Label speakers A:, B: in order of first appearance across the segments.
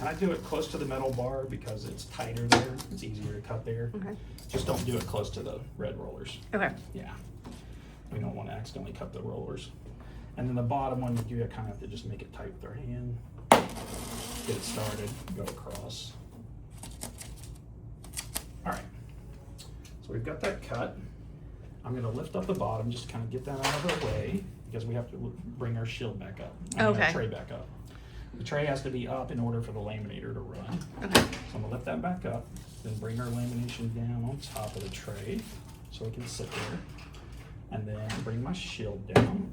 A: And I do it close to the metal bar because it's tighter there. It's easier to cut there.
B: Okay.
A: Just don't do it close to the red rollers.
B: Okay.
A: Yeah. We don't want to accidentally cut the rollers. And then the bottom one, you kind of have to just make it tight with our hand. Get it started, go across. All right. So we've got that cut. I'm going to lift up the bottom, just kind of get that out of the way because we have to bring our shield back up. Our tray back up. The tray has to be up in order for the laminator to run.
B: Okay.
A: So I'm gonna lift that back up, then bring our lamination down on top of the tray so it can sit there. And then bring my shield down.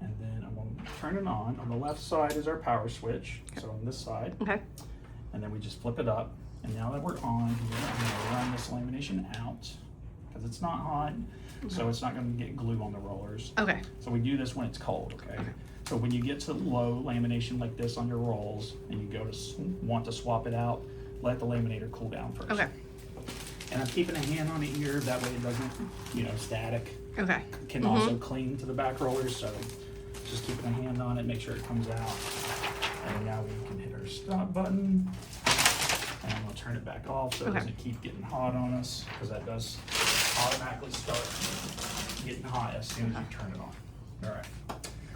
A: And then I'm gonna turn it on. On the left side is our power switch, so on this side.
B: Okay.
A: And then we just flip it up. And now that we're on here, I'm gonna run this lamination out because it's not hot, so it's not gonna get glue on the rollers.
B: Okay.
A: So we do this when it's cold, okay? So when you get to low lamination like this on your rolls and you go to want to swap it out, let the laminator cool down first.
B: Okay.
A: And I'm keeping a hand on it here, that way it doesn't, static.
B: Okay.
A: It can also cling to the back rollers, so just keeping a hand on it, make sure it comes out. And now we can hit our stop button. And I'm gonna turn it back off so it doesn't keep getting hot on us, because that does automatically start getting hot as soon as you turn it on. All right.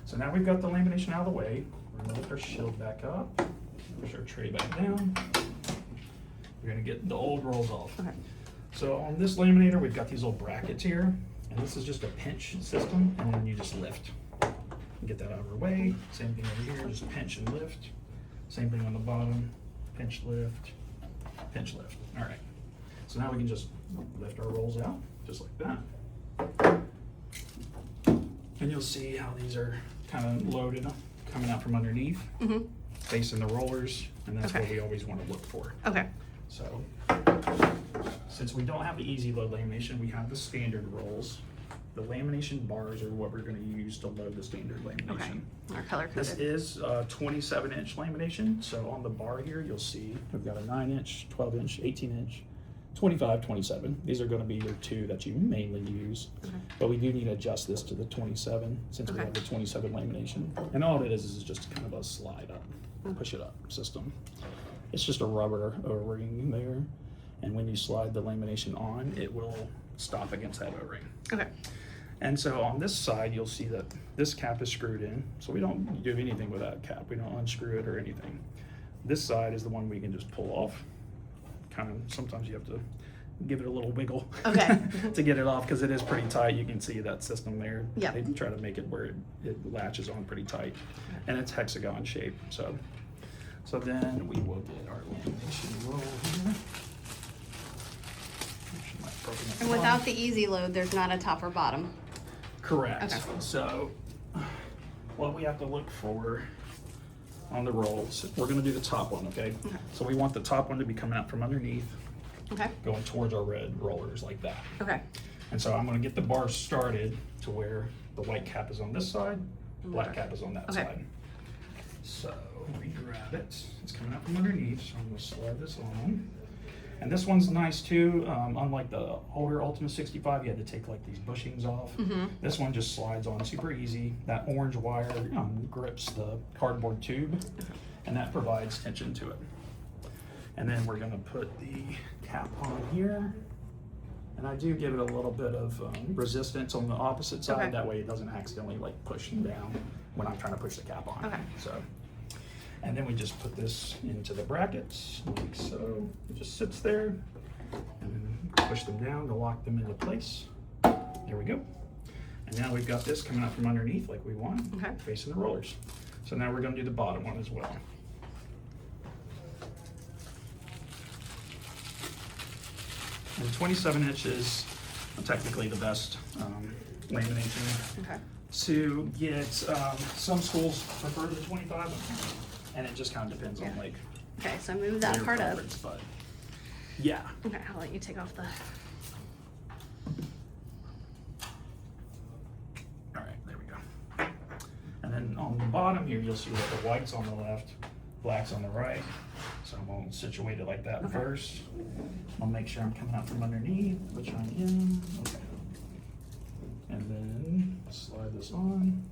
A: So now we've got the lamination out of the way. We're gonna lift our shield back up, push our tray back down. We're gonna get the old rolls off.
B: Okay.
A: So on this laminator, we've got these little brackets here, and this is just a pinch system, and then you just lift. Get that out of our way. Same thing over here, just pinch and lift. Same thing on the bottom, pinch, lift, pinch, lift. All right. So now we can just lift our rolls out, just like that. And you'll see how these are kind of loaded up, coming out from underneath, facing the rollers, and that's what we always want to look for.
B: Okay.
A: So, since we don't have the easy load lamination, we have the standard rolls. The lamination bars are what we're going to use to load the standard lamination.
B: Okay. Our color
A: This
B: coded.
A: is 27-inch lamination. So on the bar here, you'll see we've got a 9-inch, 12-inch, 18-inch, 25, 27. These are going to be your two that you mainly use.
B: Okay.
A: But we do need to adjust this to the 27 since we have the 27 lamination. And all it is just kind of a slide up, push it up system. It's just a rubber O-ring there. And when you slide the lamination on, it will stop against that O-ring.
B: Okay.
A: And so on this side, you'll see that this cap is screwed in. So we don't do anything with that cap. We don't unscrew it or anything. This side is the one we can just pull off. Kind of, sometimes you have to give it a little wiggle to get it off because it is pretty tight. You can see that system there.
B: Yeah.
A: They try to make it where it latches on pretty tight. And it's hexagon shape. So then we will get our lamination roll here.
B: And without the easy load, there's not a top or bottom.
A: Correct.
B: Okay.
A: So what we have to look for on the rolls, we're going to do the top one, okay? So we want the top one to be coming out from underneath, going towards our red rollers like that.
B: Okay.
A: And so I'm going to get the bar started to where the white cap is on this side, black cap is on that side. So we grab it. It's coming out from underneath, so I'm going to slide this on. And this one's nice too. Unlike the older Ultima 65, you had to take like these bushings off. This one just slides on super easy. That orange wire grips the cardboard tube, and that provides tension to it. And then we're going to put the cap on here. And I do give it a little bit of resistance on the opposite side. That way it doesn't accidentally like push down when I'm trying to push the cap on. So. And then we just put this into the brackets, like so. It just sits there, and then push them down to lock them into place. There we go. And now we've got this coming out from underneath like we want, facing the rollers. So now we're gonna do the bottom one as well. And 27 inches, technically the best lamination. To get, some schools prefer the 25. And it just kind of depends on like.
B: Okay, so move that part up.
A: But yeah.
B: Okay, I'll let you take off the.
A: All right, there we go. And then on the bottom here, you'll see that the white's on the left, black's on the right. So I'm going to situate it like that first. I'll make sure I'm coming out from underneath, which I am. Okay. And then slide this on.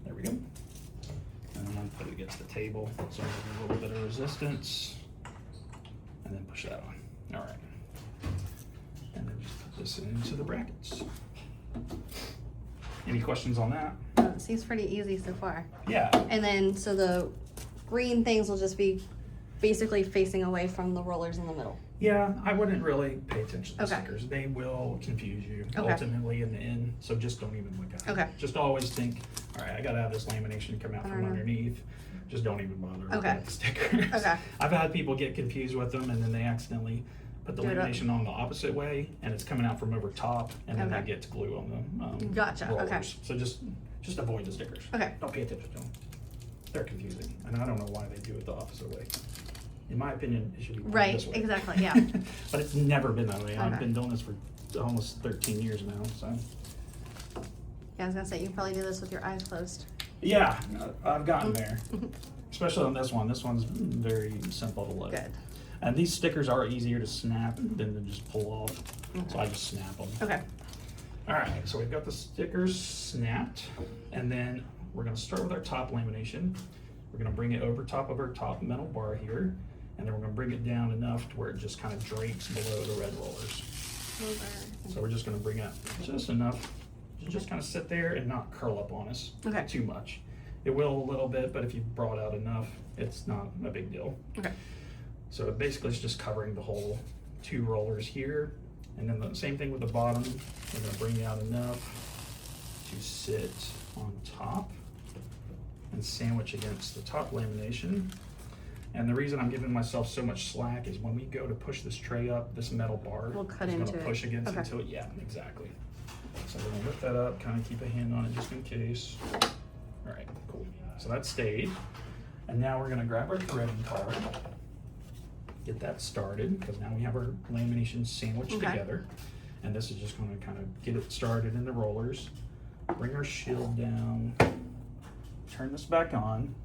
A: There we go. And I'm going to put it against the table. So a little bit of resistance, and then push that on. All right. And then just put this into the brackets. Any questions on that?
B: It seems pretty easy so far.
A: Yeah.
B: And then, so the green things will just be basically facing away from the rollers in the middle.
A: Yeah, I wouldn't really pay attention to
B: Okay.
A: stickers. They will confuse you
B: Okay.
A: ultimately in the end, so just don't even look at them.
B: Okay.
A: Just always think, all right, I gotta have this lamination come out from underneath. Just don't even bother looking
B: Okay.
A: at the stickers.
B: Okay.
A: I've had people get confused with them and then they accidentally put the
B: Do it up.
A: lamination on the opposite way and it's coming out from over top and then
B: Okay.
A: that gets glue on the
B: Gotcha, okay.
A: rollers. So just avoid the stickers.
B: Okay.
A: Don't pay attention to them. They're confusing and I don't know why they do it the opposite way. In my opinion, it should be done
B: Right,
A: this way.
B: exactly, yeah.
A: But it's never been that way. I've
B: Okay.
A: been doing this for almost 13 years now, so.
B: Yeah, I was gonna say, you probably do this with your eyes closed.
A: Yeah, I've gotten there. Especially on this one. This one's very simple to look.
B: Good.
A: And these stickers are easier to snap than to just pull off. So I just snap them.
B: Okay.
A: All right, so we've got the stickers snapped. And then we're gonna start with our top lamination. We're gonna bring it over top of our top metal bar here. And then we're gonna bring it down enough to where it just kind of drapes below the red rollers. So we're just gonna bring it just enough to just kind of sit there and not curl up on us
B: Okay.
A: too much. It will a little bit, but if you brought out enough, it's not a big deal.
B: Okay.
A: So basically it's just covering the whole two rollers here. And then the same thing with the bottom. We're gonna bring out enough to sit on top and sandwich against the top lamination. And the reason I'm giving myself so much slack is when we go to push this tray up, this metal bar
B: We'll cut
A: is
B: into
A: gonna
B: it.
A: push against
B: Okay.
A: into it. Yeah, exactly. So we're gonna lift that up, kind of keep a hand on it just in case. All right, cool. So that stayed. And now we're gonna grab our threading card, get that started, because now we have our lamination sandwiched
B: Okay.
A: together. And this is just gonna kind of get it started in the rollers. Bring our shield down, turn this back on,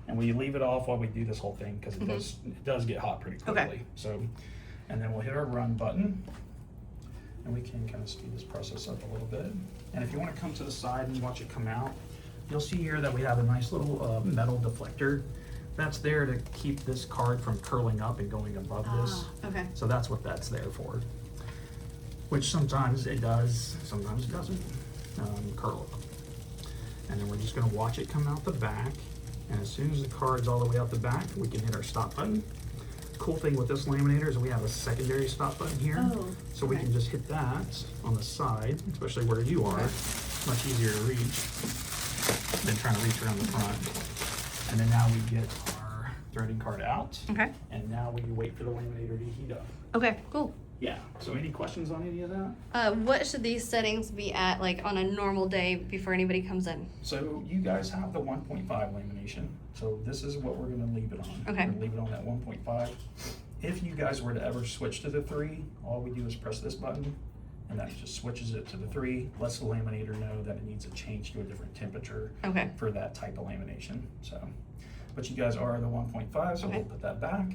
A: and we leave it off while we do this whole thing, because it does get hot pretty quickly.
B: Okay.
A: So, and then we'll hit our run button, and we can kind of speed this process up a little bit. And if you want to come to the side and watch it come out, you'll see here that we have a nice little metal deflector. That's there to keep this card from curling up and going above this.
B: Okay.
A: So that's what that's there for. Which sometimes it does, sometimes it doesn't curl up. And then we're just gonna watch it come out the back. And as soon as the card's all the way out the back, we can hit our stop button. Cool thing with this laminator is we have a secondary stop button here.
B: Oh,
A: So we
B: okay.
A: can just hit that on the side, especially where you are. Much easier to reach than trying to reach around the front. And then now we get our threading card out.
B: Okay.
A: And now we wait for the laminator to heat up.
B: Okay, cool.
A: Yeah, so any questions on any of that?
B: What should these settings be at, like, on a normal day before anybody comes in?
A: So you guys have the 1.5 lamination, so this is what we're gonna leave it on.
B: Okay.
A: We're gonna leave it on that 1.5. If you guys were to ever switch to the 3, all we do is press this button, and that just switches it to the 3, lets the laminator know that it needs to change to a different temperature
B: Okay.
A: for that type of lamination, so. But you guys are the 1.5, so
B: Okay.
A: we'll put that back.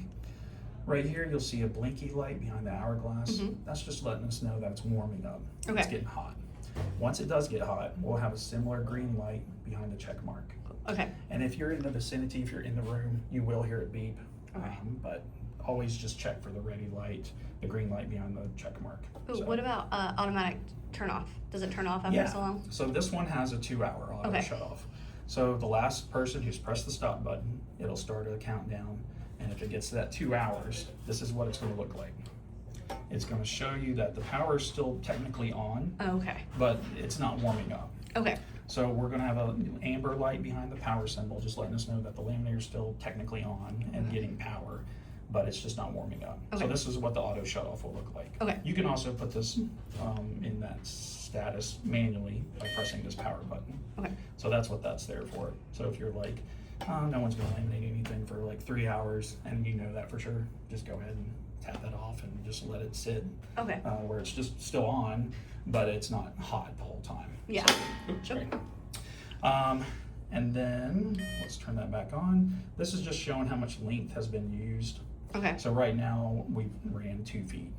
A: Right here, you'll see a blinky light behind the hourglass. That's just letting us know that it's warming up. It's
B: Okay.
A: getting hot. Once it does get hot, we'll have a similar green light behind the check mark.
B: Okay.
A: And if you're in the vicinity, if you're in the room, you will hear it beep.
B: Okay.
A: But always just check for the ready light, the green light behind the check mark.
B: Ooh,
A: So-
B: what about automatic turn off? Does it turn off after so long?
A: So this one has a 2-hour auto
B: Okay.
A: shut off. So the last person who's pressed the stop button, it'll start a countdown. And if it gets to that 2 hours, this is what it's gonna look like. It's gonna show you that the power is still technically on,
B: Okay.
A: but it's not warming up.
B: Okay.
A: So we're gonna have an amber light behind the power symbol, just letting us know that the laminator is still technically on and getting power, but it's just not warming up.
B: Okay.
A: So this is what the auto shut off will look like.
B: Okay.
A: You can also put this in that status manually by pressing this power button.
B: Okay.
A: So that's what that's there for. So if you're like, no one's gonna laminate anything for like 3 hours, and you know that for sure, just go ahead and tap that off and just let it sit.
B: Okay.
A: Where it's just still on, but it's not hot the whole time.
B: Yeah.
A: Oops, sorry. And then let's turn that back on. This is just showing how much length has been used.
B: Okay.
A: So right now we ran 2 feet.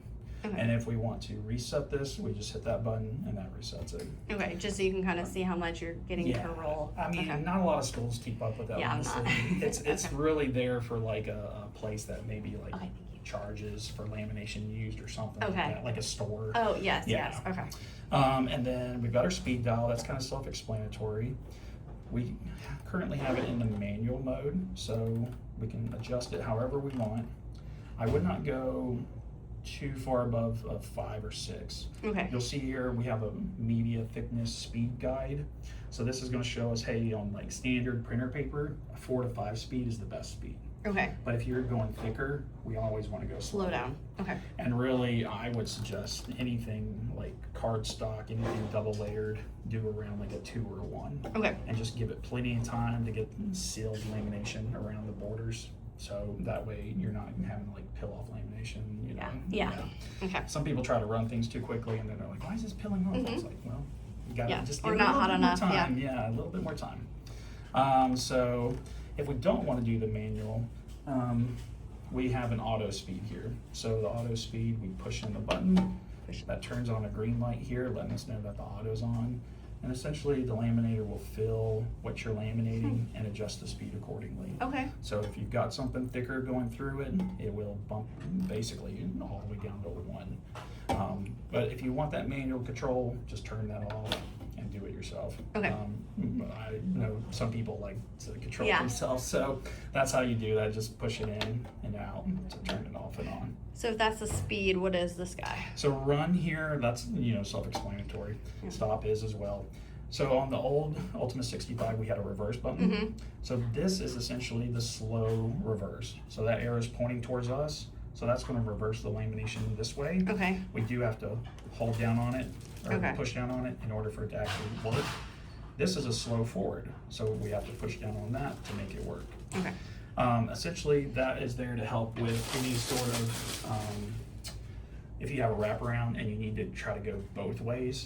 B: Okay.
A: And if we want to reset this, we just hit that button and that resets it.
B: Okay, just so you can kind of see how much you're getting per roll.
A: I mean,
B: Okay.
A: not a lot of schools keep up with that.
B: Yeah, I'm
A: honestly.
B: not.
A: It's
B: Okay.
A: really there for like a place that maybe like
B: Okay, thank you.
A: charges for lamination used or something like
B: Okay.
A: that, like a store.
B: Oh, yes,
A: Yeah.
B: yes, okay.
A: And then we've got our speed dial. That's kind of self-explanatory. We currently have it in the manual mode, so we can adjust it however we want. I would not go too far above 5 or 6.
B: Okay.
A: You'll see here we have a media thickness speed guide. So this is going to show us, hey, on like standard printer paper, a 4 to 5 speed is the best speed.
B: Okay.
A: But if you're going thicker, we always want to go slow.
B: Slow down. Okay.
A: And really, I would suggest anything like cardstock, anything double layered, do around like a 2 or a 1.
B: Okay.
A: And just give it plenty of time to get sealed lamination around the borders. So that way you're not having to like peel off lamination, you know.
B: Yeah. Okay.
A: Some people try to run things too quickly and then they're like, why is this peeling off?
B: Mhm.
A: It's like, well, you gotta
B: Yeah,
A: just
B: or
A: give it a
B: not
A: little
B: hot
A: bit
B: enough,
A: more
B: yeah.
A: time. Yeah, a little bit more time. So if we don't want to do the manual, we have an auto speed here. So the auto speed, we push in the button, that turns on a green light here, letting us know that the auto's on. And essentially the laminator will fill what you're laminating and adjust the speed accordingly.
B: Okay.
A: So if you've got something thicker going through it, it will bump basically all the way down to 1. But if you want that manual control, just turn that off and do it yourself.
B: Okay.
A: I know some people like to control
B: Yeah.
A: themselves, so that's how you do that. Just push it in and out to turn it off and on.
B: So if that's the speed, what is this guy?
A: So run here, that's, you know, self-explanatory.
B: Yeah.
A: Stop is as well. So on the old Ultima 65, we had a reverse button.
B: Mhm.
A: So this is essentially the slow reverse. So that arrow is pointing towards us. So that's going to reverse the lamination this way.
B: Okay.
A: We do have to hold down on it or
B: Okay.
A: push down on it in order for it to actually work. This is a slow forward. So we have to push down on that to make it work.
B: Okay.
A: Essentially, that is there to help with any sort of, if you have a wraparound and you need to try to go both ways,